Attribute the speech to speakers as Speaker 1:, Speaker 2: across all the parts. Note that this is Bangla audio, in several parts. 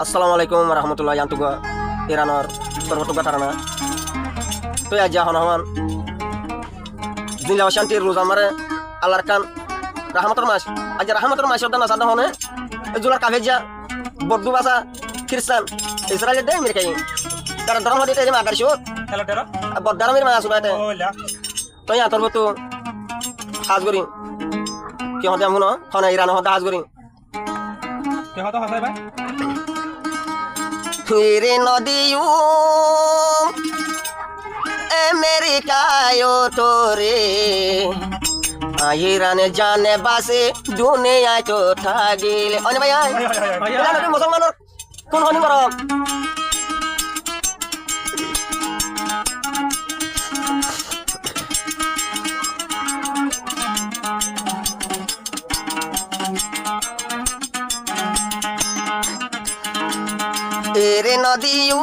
Speaker 1: Assalamualaikum warahmatullahi wabarakatuh. Iranor terbuka tarana. To ya jahan hawan. Dinla shanti roza mare alarkan rahmatur mas. Aja rahmatur mas odan asada hone. Jular kaveja bordu basa Kristen Israel de mir kayin. Kar dharam hodi te ma dar shot.
Speaker 2: Hello tero.
Speaker 1: Boddaram mir ma asubate.
Speaker 2: Hola.
Speaker 1: To ya torbutu hazguri. Ki hode amuno hone Iran hode hazguri.
Speaker 2: Ke hata hasai ba?
Speaker 1: Ire nodiyu America yo tore Irane jane base dunia to thagile oni bhai ai ila nabi musalmanor kon honi maro Ere nadiyu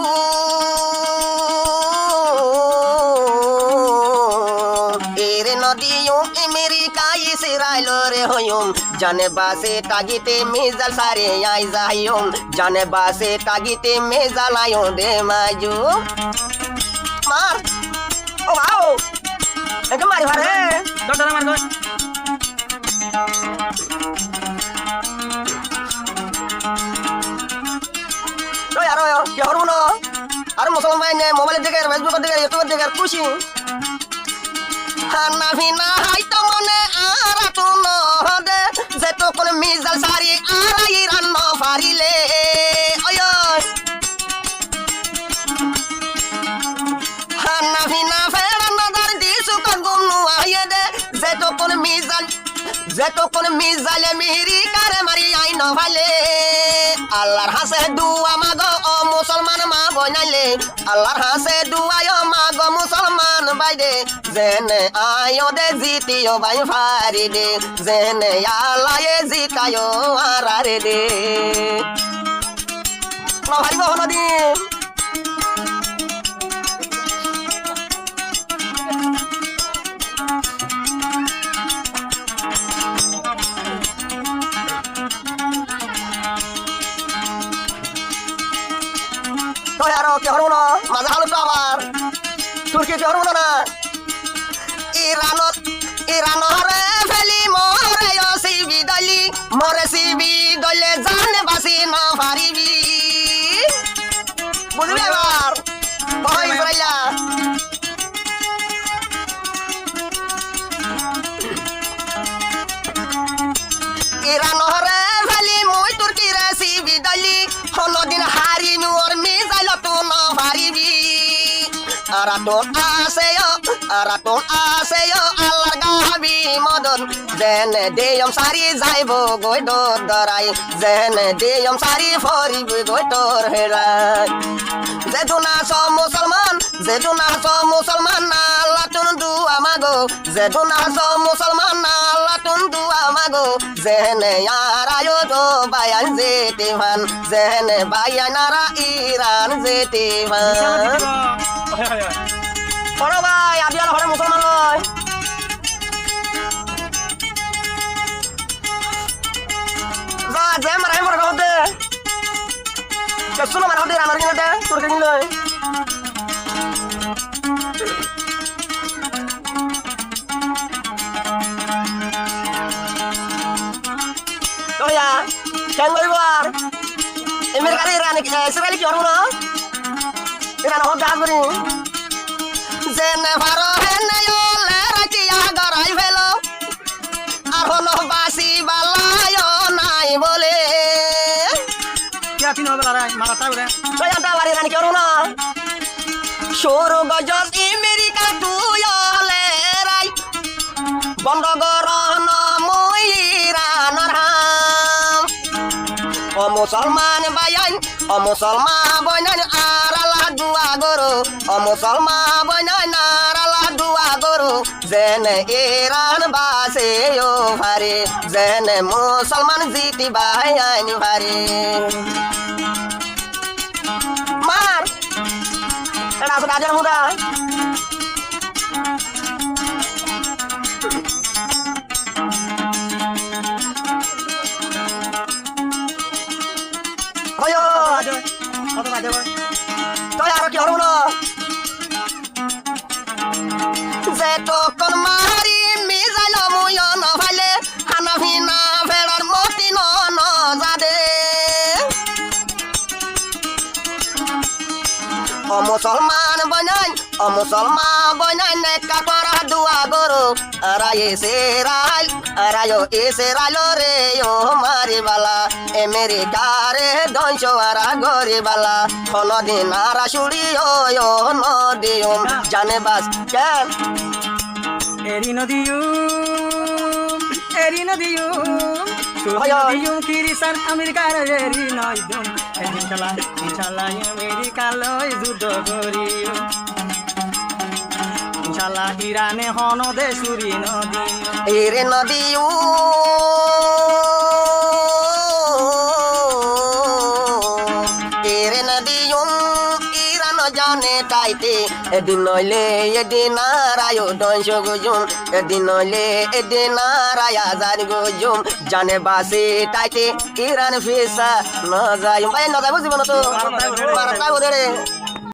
Speaker 1: America Israel re hoyum jane base tagite mizal sare ai zayum jane base tagite mizal ayo de maju mar oh wow enke mari hare
Speaker 2: Dara mar goy.
Speaker 1: Yo কি হরব না আর মুসলমান নে মোবাইল দেখে ফেসবুক দেখে ইউটিউব দেখে খুশি খানা ভিনা হাইতো মনে আর তো নদে যে তো কোন মিজাল সারি আর ইরান ন ফারিলে ওয় খানা ভিনা ফেরা নজর দিসু কগুম নু আয়ে দে যে তো কোন মিজাল মিরি কারে মারি আই ন ভালে আল্লাহর হাসে দুয়া মাগো ও মুসলমান মা বনাইলে আল্লাহর হাসে দুয়া মাগো মুসলমান বাইদে জেনে আয়ো দে জিতিও বাই ফারি দে জেনে আল্লাহে জিতায়ো আরারে দে না ভারিব হনদি তো यारो কে হরব না মাজা হলো তো আবার তুর্কি কে হরব না ইরানরে ফেলি মরে সিবি দলে জান বাসি না পারিবি বুঝলি এবার ও ইসরাইলা ইরানরে ফেলি মই তুর্কি রে সিবি দলি হলদিন হারি নুর মিজাইল তো না পারিবি আরাতন আসেও আল্লাহর গাবি মদন জেনে দেয়ম সারি যাইব গই দর দরাই জেনে দেয়ম সারি ফরিব গই তোর হেরাই যেদুনা সব মুসলমান না আল্লাহ তুন দুয়া মাগো যেদুনা সব মুসলমান না আল্লাহ তুন দুয়া মাগো জেনে আরায়ো তো বায়ান যেতে ভান জেনে বায়ানারা ইরান যেতে ভান বড় ভাই আপনি আর ঘরে মুসলমান নয় যা যে মারাই মরে হতে কেসুনো মারা হতে রানার কিনে দে তোর কিনে লয় তোয়া কেন লইব আর আমেরিকার ইসরায়েল কি হরব না ইরান হতে আসবি জেনে ভারো হেনে ওলে রাখিয়া গড়াই ফেলো আর হলো বাসি বালায় নাই বলে
Speaker 2: क्या तीन होगा रहा है मारा था उधर
Speaker 1: তোয়াটা বাড়ি রানি কেন না সরু গজল আমেরিকা দুয়লে রাই বন্ধ গরন মই ইরানর হাম ও মুসলমান বায়ান ও মুসলমান বনান আর আল্লাহ দুয়া গরো ও মুসলমান বনান আর আল্লাহ দুয়া গরো জেনে ইরান বাসে ও ভারে জেনে মুসলমান জিতি বায়ান ভারে মার এটা আসলে আজান হুদা Ayo,
Speaker 2: কত বাজে কয়
Speaker 1: তাই আর কি হরব না যে তখন মারি মিজাইল মুয় নভাইলে হানা ভিনা ভেড়ার মতি ন যাদে মুসলমান বনাই নেকা করা দুয়া গরু আরায় এসে রাইল রে ও মারিবালা আমেরিকারে ধ্বংস আরা গরিবালা কোনদিন আরা সুড়ি ও নদীয় জানে বাস কেন
Speaker 2: এরি নদীও কিরিসান আমেরিকার এরি নদীও ইনশাল্লাহ আমেরিকা লই যুদ্ধ করিও ইনশাল্লাহ ইরানে হনদে সুরি নদী
Speaker 1: এরে নদীও ইরান জানে তাইতে এদিন নইলে এদিন আরায় ধ্বংস গুজুম এদিন নইলে এদিন আরায় আজাদ গুজুম জানে বাসে তাইতে ইরান ফিসা ন যায় ভাই ন যায় বুঝিব না তো মারা তাই ওদের